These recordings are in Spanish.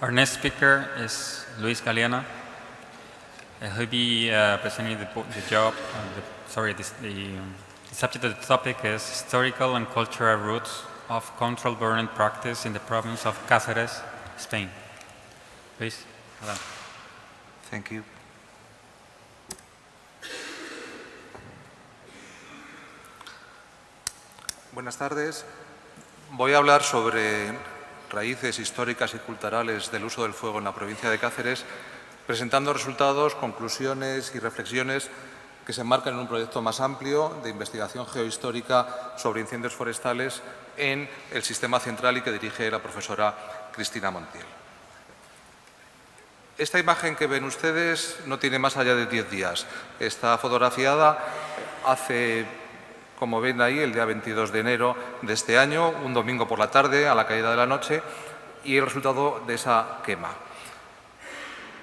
Our next speaker is Luis Galeana. He'll be presenting the subject of the topic is historical and cultural roots of controlled burning practice in the province of Cáceres, Spain. Luis, adelante. Thank you. Buenas tardes. Voy a hablar sobre raíces históricas y culturales del uso del fuego en la provincia de Cáceres, presentando resultados, conclusiones y reflexiones que se enmarcan en un proyecto más amplio de investigación geohistórica sobre incendios forestales en el Sistema Central y que dirige la profesora Cristina Montiel. Esta imagen que ven ustedes no tiene más allá de 10 días. Está fotografiada hace, como ven ahí, el día 22 de enero de este año, un domingo por la tarde, a la caída de la noche, y el resultado de esa quema.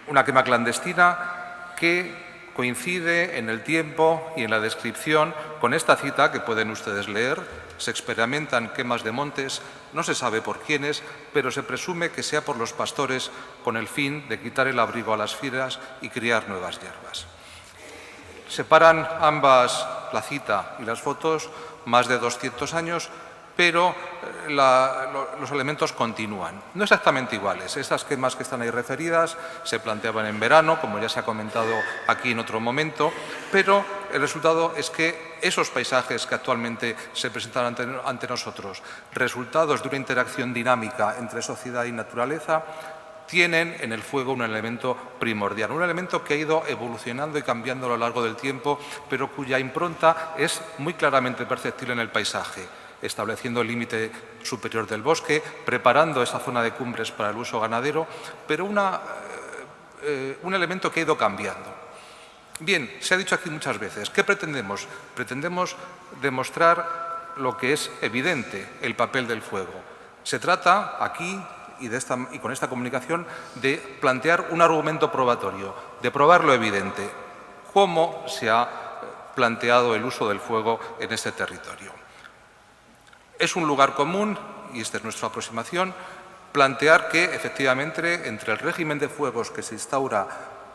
Una quema clandestina que coincide en el tiempo y en la descripción con esta cita que pueden ustedes leer. Se experimentan quemas de montes, no se sabe por quiénes, pero se presume que sea por los pastores con el fin de quitar el abrigo a las fieras y criar nuevas hierbas. Separan ambas, la cita y las fotos, más de 200 años, pero los elementos continúan. No exactamente iguales. Estas quemas que están ahí referidas se planteaban en verano, como ya se ha comentado aquí en otro momento, pero el resultado es que esos paisajes que actualmente se presentan ante nosotros, resultados de una interacción dinámica entre sociedad y naturaleza, tienen en el fuego un elemento primordial, un elemento que ha ido evolucionando y cambiando a lo largo del tiempo, pero cuya impronta es muy claramente perceptible en el paisaje, estableciendo el límite superior del bosque, preparando esa zona de cumbres para el uso ganadero, pero un elemento que ha ido cambiando. Bien, se ha dicho aquí muchas veces, ¿qué pretendemos? Pretendemos demostrar lo que es evidente, el papel del fuego. Se trata aquí y con esta comunicación de plantear un argumento probatorio, de probar lo evidente, cómo se ha planteado el uso del fuego en este territorio. Es un lugar común, y esta es nuestra aproximación, plantear que efectivamente entre el régimen de fuegos que se instaura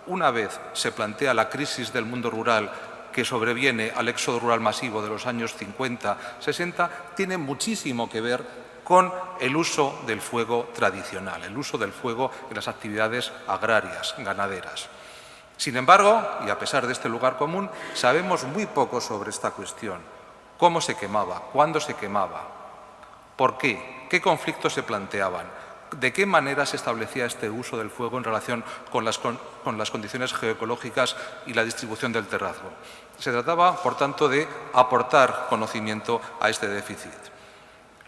una vez se plantea la crisis del mundo rural que sobreviene al éxodo rural masivo de los años 50-60, tiene muchísimo que ver con el uso del fuego tradicional, el uso del fuego en las actividades agrarias, ganaderas. Sin embargo, y a pesar de este lugar común, sabemos muy poco sobre esta cuestión. ¿Cómo se quemaba? ¿Cuándo se quemaba? ¿Por qué? ¿Qué conflictos se planteaban? ¿De qué manera se establecía este uso del fuego en relación con las condiciones geoecológicas y la distribución del terrazgo? Se trataba, por tanto, de aportar conocimiento a este déficit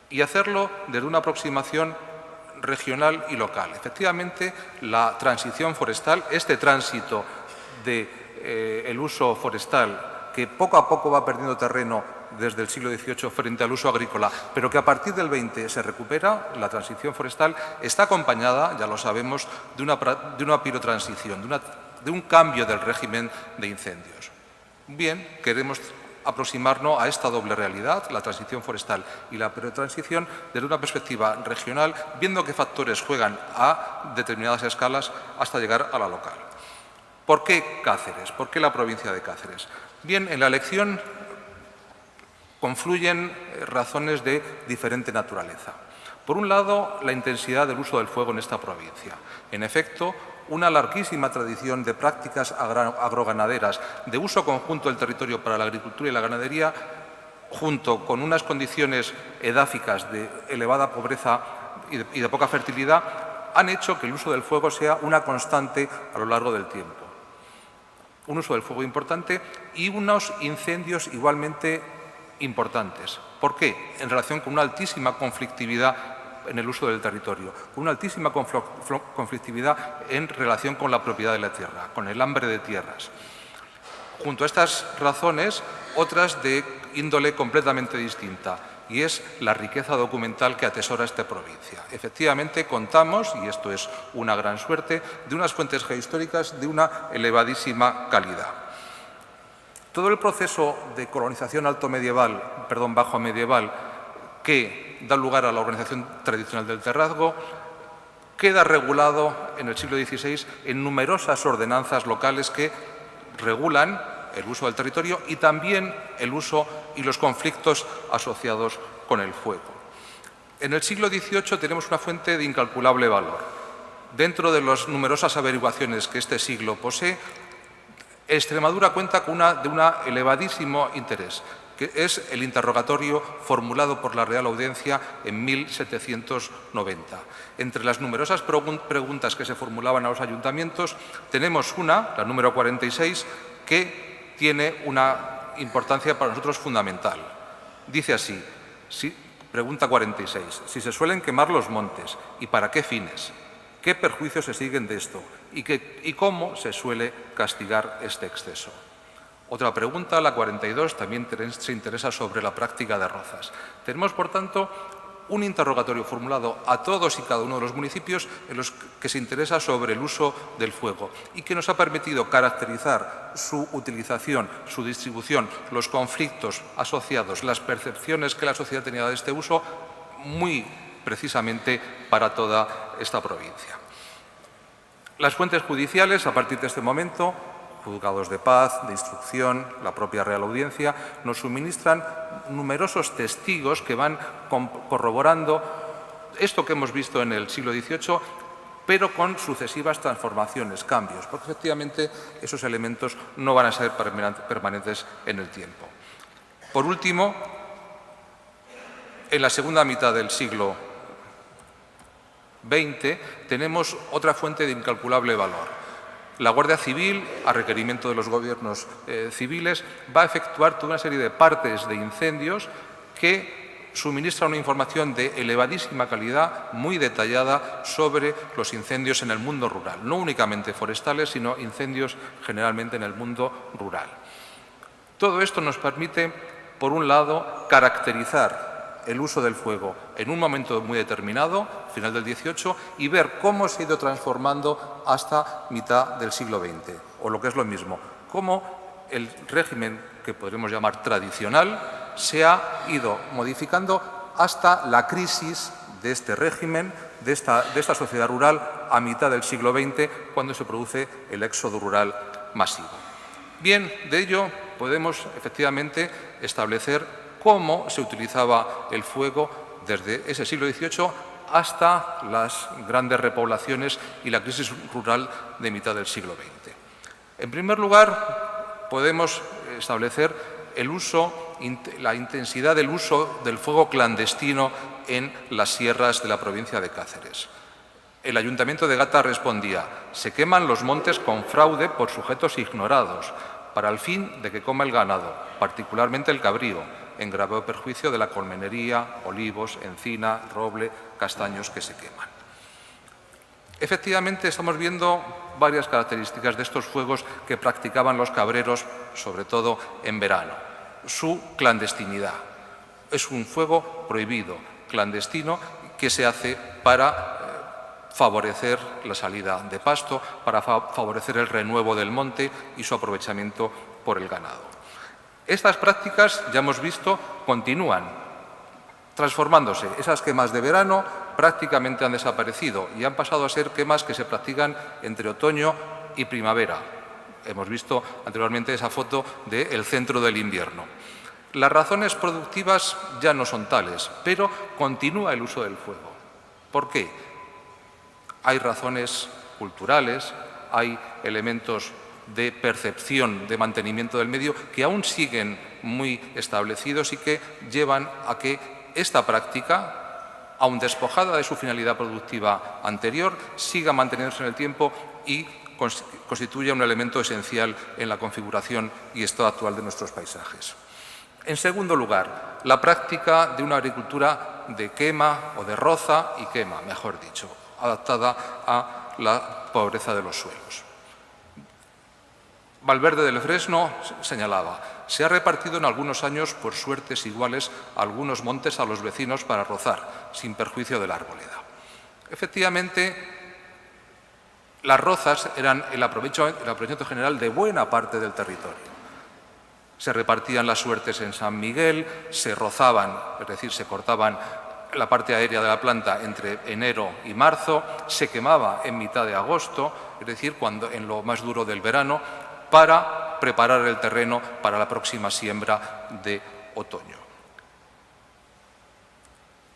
y hacerlo desde una aproximación regional y local. Efectivamente, la transición forestal, este tránsito del uso forestal que poco a poco va perdiendo terreno desde el siglo XVIII frente al uso agrícola, pero que a partir del XX se recupera, la transición forestal está acompañada, ya lo sabemos, de una pirotransición, de un cambio del régimen de incendios. Bien, queremos aproximarnos a esta doble realidad, la transición forestal y la pirotransición, desde una perspectiva regional, viendo qué factores juegan a determinadas escalas hasta llegar a la local. ¿Por qué Cáceres? ¿Por qué la provincia de Cáceres? Bien, en la elección confluyen razones de diferente naturaleza. Por un lado, la intensidad del uso del fuego en esta provincia. En efecto, una larguísima tradición de prácticas agroganaderas de uso conjunto del territorio para la agricultura y la ganadería, junto con unas condiciones edáficas de elevada pobreza y de poca fertilidad, han hecho que el uso del fuego sea una constante a lo largo del tiempo. Un uso del fuego importante y unos incendios igualmente importantes. ¿Por qué? En relación con una altísima conflictividad en el uso del territorio, una altísima conflictividad en relación con la propiedad de la tierra, con el hambre de tierras. Junto a estas razones, otras de índole completamente distinta, y es la riqueza documental que atesora esta provincia. Efectivamente, contamos, y esto es una gran suerte, de unas fuentes geohistóricas de una elevadísima calidad. Todo el proceso de colonización bajo medieval que da lugar a la organización tradicional del terrazgo queda regulado en el siglo XVI en numerosas ordenanzas locales que regulan el uso del territorio y también el uso y los conflictos asociados con el fuego. En el siglo XVIII tenemos una fuente de incalculable valor. Dentro de las numerosas averiguaciones que este siglo posee, Extremadura cuenta con de un elevadísimo interés, que es el interrogatorio formulado por la Real Audiencia en 1790. Entre las numerosas preguntas que se formulaban a los ayuntamientos, tenemos una, la número 46, que tiene una importancia para nosotros fundamental. Dice así, pregunta 46, si se suelen quemar los montes, ¿y para qué fines? ¿Qué perjuicios se siguen de esto? ¿Y cómo se suele castigar este exceso? Otra pregunta, la 42, también se interesa sobre la práctica de rozas. Tenemos, por tanto, un interrogatorio formulado a todos y cada uno de los municipios en los que se interesa sobre el uso del fuego y que nos ha permitido caracterizar su utilización, su distribución, los conflictos asociados, las percepciones que la sociedad tenía de este uso muy precisamente para toda esta provincia. Las fuentes judiciales, a partir de este momento, juzgados de paz, de instrucción, la propia Real Audiencia, nos suministran numerosos testigos que van corroborando esto que hemos visto en el siglo XVIII, pero con sucesivas transformaciones, cambios, porque efectivamente esos elementos no van a ser permanentes en el tiempo. Por último, en la segunda mitad del siglo XX tenemos otra fuente de incalculable valor. La Guardia Civil, a requerimiento de los gobiernos civiles, va a efectuar toda una serie de partes de incendios que suministran una información de elevadísima calidad, muy detallada, sobre los incendios en el mundo rural. No únicamente forestales, sino incendios generalmente en el mundo rural. Todo esto nos permite, por un lado, caracterizar el uso del fuego en un momento muy determinado, final del XVIII, y ver cómo se ha ido transformando hasta mitad del siglo XX, o lo que es lo mismo, cómo el régimen que podremos llamar tradicional se ha ido modificando hasta la crisis de este régimen, de esta sociedad rural, a mitad del siglo XX, cuando se produce el éxodo rural masivo. Bien, de ello podemos efectivamente establecer cómo se utilizaba el fuego desde ese siglo XVIII hasta las grandes repoblaciones y la crisis rural de mitad del siglo XX. En primer lugar, podemos establecer la intensidad del uso del fuego clandestino en las sierras de la provincia de Cáceres. El Ayuntamiento de Gata respondía: se queman los montes con fraude por sujetos ignorados, para el fin de que coma el ganado, particularmente el cabrío, en grave perjuicio de la colmenería, olivos, encina, roble, castaños que se queman. Efectivamente, estamos viendo varias características de estos fuegos que practicaban los cabreros, sobre todo en verano. Su clandestinidad. Es un fuego prohibido, clandestino, que se hace para favorecer la salida de pasto, para favorecer el renuevo del monte y su aprovechamiento por el ganado. Estas prácticas, ya hemos visto, continúan transformándose. Esas quemas de verano prácticamente han desaparecido y han pasado a ser quemas que se practican entre otoño y primavera. Hemos visto anteriormente esa foto del centro del invierno. Las razones productivas ya no son tales, pero continúa el uso del fuego. ¿Por qué? Hay razones culturales, hay elementos de percepción, de mantenimiento del medio, que aún siguen muy establecidos y que llevan a que esta práctica, aun despojada de su finalidad productiva anterior, siga manteniéndose en el tiempo y constituya un elemento esencial en la configuración y estado actual de nuestros paisajes. En segundo lugar, la práctica de una agricultura de quema o de roza y quema, mejor dicho, adaptada a la pobreza de los suelos. Valverde del Fresno señalaba: se ha repartido en algunos años por suertes iguales algunos montes a los vecinos para rozar, sin perjuicio de la arboleda. Efectivamente, las rozas eran el aprovechamiento general de buena parte del territorio. Se repartían las suertes en San Miguel, se rozaban, es decir, se cortaban la parte aérea de la planta entre enero y marzo, se quemaba en mitad de agosto, es decir, en lo más duro del verano, para preparar el terreno para la próxima siembra de otoño.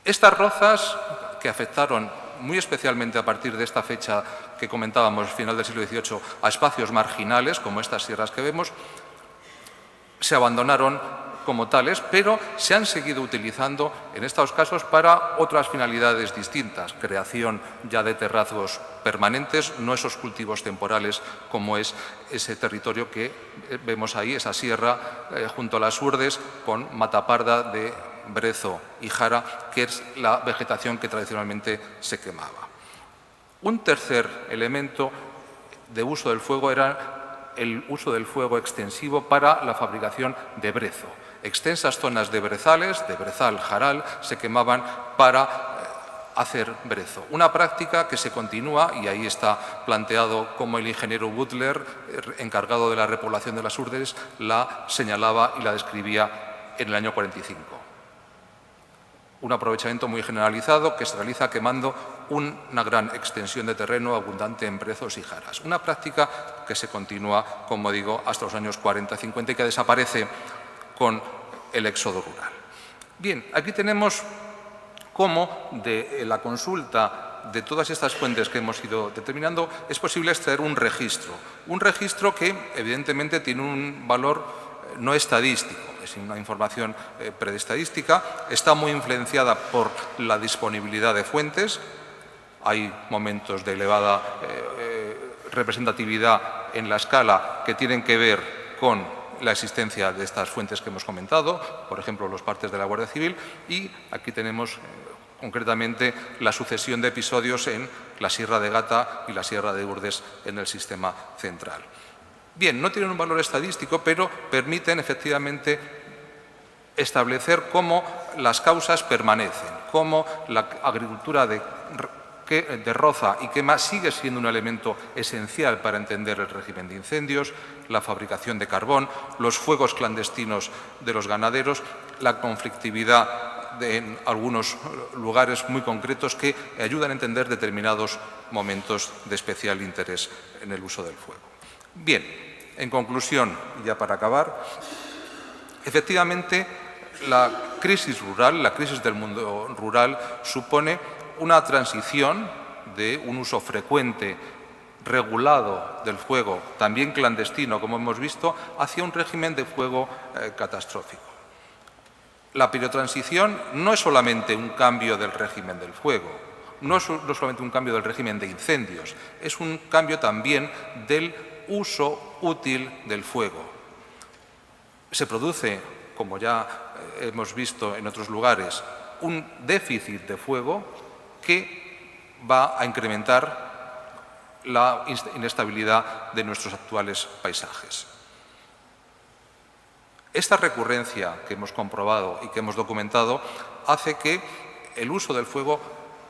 Estas rozas, que afectaron muy especialmente a partir de esta fecha que comentábamos, final del siglo XVIII, a espacios marginales, como estas sierras que vemos, se abandonaron como tales, pero se han seguido utilizando en estos casos para otras finalidades distintas, creación ya de terrazos permanentes, no esos cultivos temporales como es ese territorio que vemos ahí, esa sierra junto a las Urdes con mataparda de brezo y jara, que es la vegetación que tradicionalmente se quemaba. Un tercer elemento de uso del fuego era el uso del fuego extensivo para la fabricación de brezo. Extensas zonas de brezales, de brezal, jaral, se quemaban para hacer brezo. Una práctica que se continúa, y ahí está planteado como el ingeniero Butler, encargado de la repoblación de las Urdes, la señalaba y la describía en el año 45. Un aprovechamiento muy generalizado que se realiza quemando una gran extensión de terreno abundante en brezos y jaras. Una práctica que se continúa, como digo, hasta los años 40-50 y que desaparece con el éxodo rural. Bien, aquí tenemos cómo de la consulta de todas estas fuentes que hemos ido determinando es posible extraer un registro que evidentemente tiene un valor no estadístico, es una información predestadística, está muy influenciada por la disponibilidad de fuentes, hay momentos de elevada representatividad en la escala que tienen que ver con la existencia de estas fuentes que hemos comentado, por ejemplo, los partes de la Guardia Civil, y aquí tenemos concretamente la sucesión de episodios en la Sierra de Gata y la Sierra de Urdes en el sistema central. Bien, no tienen un valor estadístico, pero permiten efectivamente establecer cómo las causas permanecen, cómo la agricultura de roza y quema sigue siendo un elemento esencial para entender el régimen de incendios, la fabricación de carbón, los fuegos clandestinos de los ganaderos, la conflictividad en algunos lugares muy concretos que ayudan a entender determinados momentos de especial interés en el uso del fuego. Bien, en conclusión, ya para acabar, efectivamente la crisis rural, la crisis del mundo rural supone una transición de un uso frecuente, regulado del fuego, también clandestino, como hemos visto, hacia un régimen de fuego catastrófico. La pirotransición no es solamente un cambio del régimen del fuego, no es solamente un cambio del régimen de incendios, es un cambio también del uso útil del fuego. Se produce, como ya hemos visto en otros lugares, un déficit de fuego que va a incrementar la inestabilidad de nuestros actuales paisajes. Esta recurrencia que hemos comprobado y que hemos documentado hace que el uso del fuego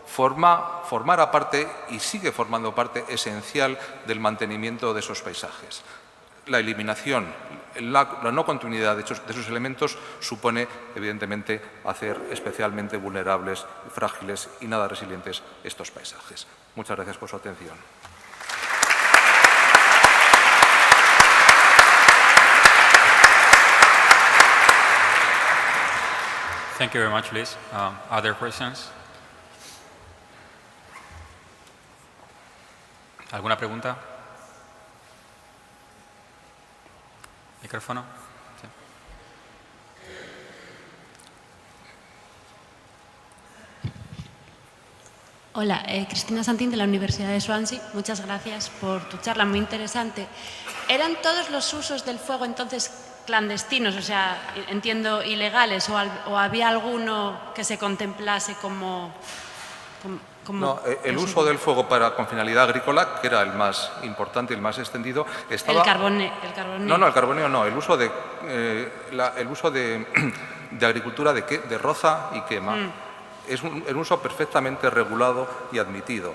formara parte y sigue formando parte esencial del mantenimiento de esos paisajes. La eliminación, la no continuidad de esos elementos supone, evidentemente, hacer especialmente vulnerables, frágiles y nada resilientes estos paisajes. Muchas gracias por su atención. Thank you very much, Liz. Other questions? ¿Alguna pregunta? ¿Micrófono? Sí. Hola, Cristina Santín de la Universidad de Swansea. Muchas gracias por tu charla, muy interesante. ¿Eran todos los usos del fuego entonces clandestinos, o sea, entiendo, ilegales, o había alguno que se contemplase como no, el uso del fuego con finalidad agrícola, que era el más importante, el más extendido, estaba... El carboneo. No, el carboneo no, el uso de agricultura de roza y quema. Es un uso perfectamente regulado y admitido.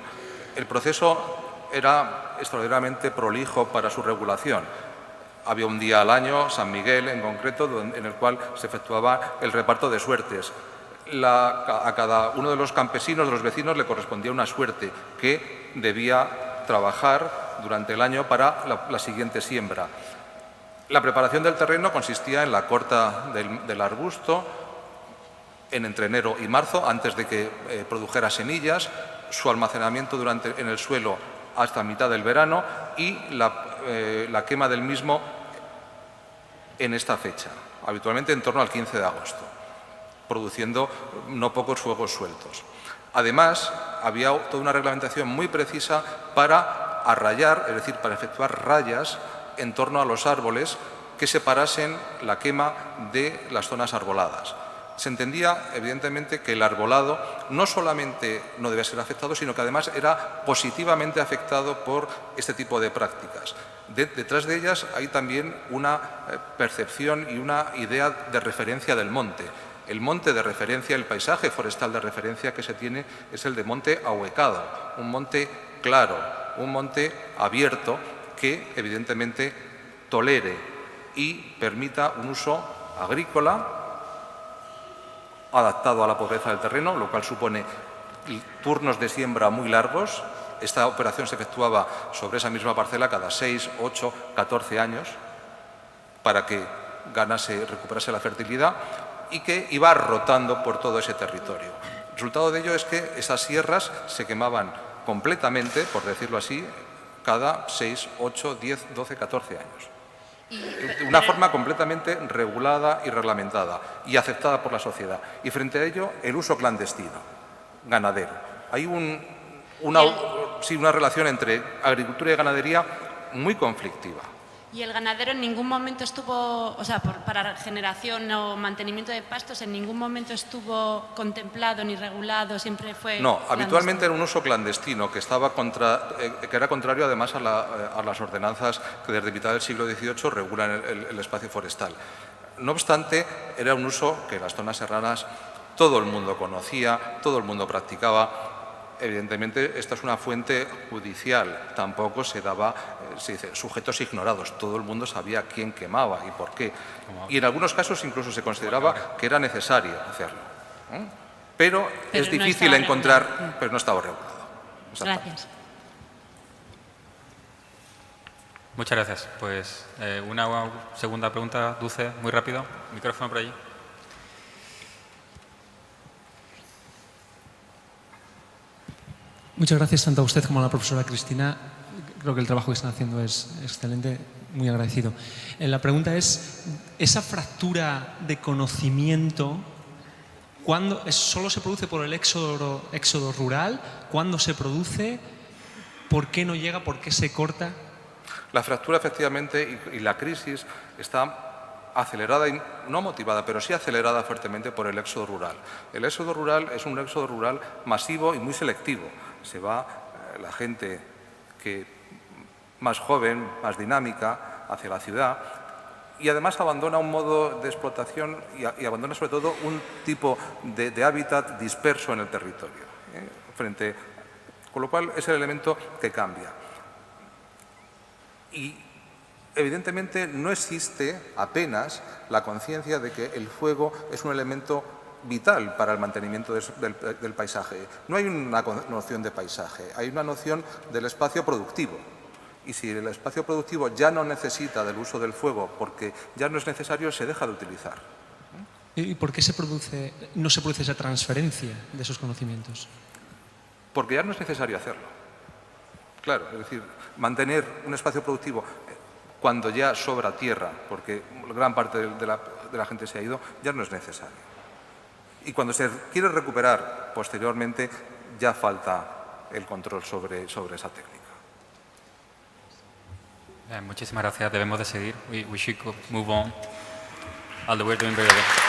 El proceso era extraordinariamente prolijo para su regulación. Había un día al año, San Miguel en concreto, en el cual se efectuaba el reparto de suertes. a cada uno de los campesinos, de los vecinos, le correspondía una suerte que debía trabajar durante el año para la siguiente siembra. La preparación del terreno consistía en la corta del arbusto entre enero y marzo, antes de que produjera semillas, su almacenamiento en el suelo hasta mitad del verano y la quema del mismo en esta fecha, habitualmente en torno al 15 de agosto, produciendo no pocos fuegos sueltos. Además, había toda una reglamentación muy precisa para arrayar, es decir, para efectuar rayas en torno a los árboles que separasen la quema de las zonas arboladas. Se entendía, evidentemente, que el arbolado no solamente no debía ser afectado, sino que además era positivamente afectado por este tipo de prácticas. Detrás de ellas hay también una percepción y una idea de referencia del monte. El monte de referencia, el paisaje forestal de referencia que se tiene es el de monte ahuecado, un monte claro, un monte abierto que evidentemente tolere y permita un uso agrícola adaptado a la pobreza del terreno, lo cual supone turnos de siembra muy largos. Esta operación se efectuaba sobre esa misma parcela cada 6, 8, 14 años para que recuperase la fertilidad y que iba rotando por todo ese territorio. El resultado de ello es que esas sierras se quemaban completamente, por decirlo así, cada 6, 8, 10, 12, 14 años. De una forma completamente regulada y reglamentada y aceptada por la sociedad. Y frente a ello, el uso clandestino, ganadero. Hay una relación entre agricultura y ganadería muy conflictiva. ¿Y el ganadero en ningún momento estuvo, o sea, para generación o mantenimiento de pastos, en ningún momento estuvo contemplado ni regulado, siempre fue No, clandestino? habitualmente era un uso clandestino que era contrario además a las ordenanzas que desde mitad del siglo XVIII regulan el espacio forestal. No obstante, era un uso que en las zonas serranas todo el mundo conocía, todo el mundo practicaba. Evidentemente, esta es una fuente judicial, tampoco se daba, se dice, sujetos ignorados, todo el mundo sabía quién quemaba y por qué. Y en algunos casos incluso se consideraba que era necesario hacerlo. Pero es no difícil estaba encontrar, regulado. pero no estaba regulado. Exactamente. Gracias. Muchas gracias. Pues una segunda pregunta, Dulce, muy rápido. Micrófono por allí. Muchas gracias tanto a usted como a la profesora Cristina. Creo que el trabajo que están haciendo es excelente, muy agradecido. La pregunta es, ¿esa fractura de conocimiento solo se produce por el éxodo rural? ¿Cuándo se produce? ¿Por qué no llega? ¿Por qué se corta? La fractura, efectivamente, y la crisis está acelerada, y no motivada, pero sí acelerada fuertemente por el éxodo rural. El éxodo rural es un éxodo rural masivo y muy selectivo. Se va la gente más joven, más dinámica, hacia la ciudad y además abandona un modo de explotación y abandona sobre todo un tipo de hábitat disperso en el territorio, con lo cual es el elemento que cambia. Y evidentemente no existe apenas la conciencia de que el fuego es un elemento vital para el mantenimiento del paisaje. No hay una noción de paisaje, hay una noción del espacio productivo. Y si el espacio productivo ya no necesita del uso del fuego porque ya no es necesario, se deja de utilizar. ¿Y por qué no se produce esa transferencia de esos conocimientos? Porque ya no es necesario hacerlo. Claro, es decir, mantener un espacio productivo cuando ya sobra tierra, porque gran parte de la gente se ha ido, ya no es necesario. Y cuando se quiere recuperar posteriormente, ya falta el control sobre esa técnica. Muchísimas gracias. Debemos de seguir. We should move on. Aldo, we're doing very well.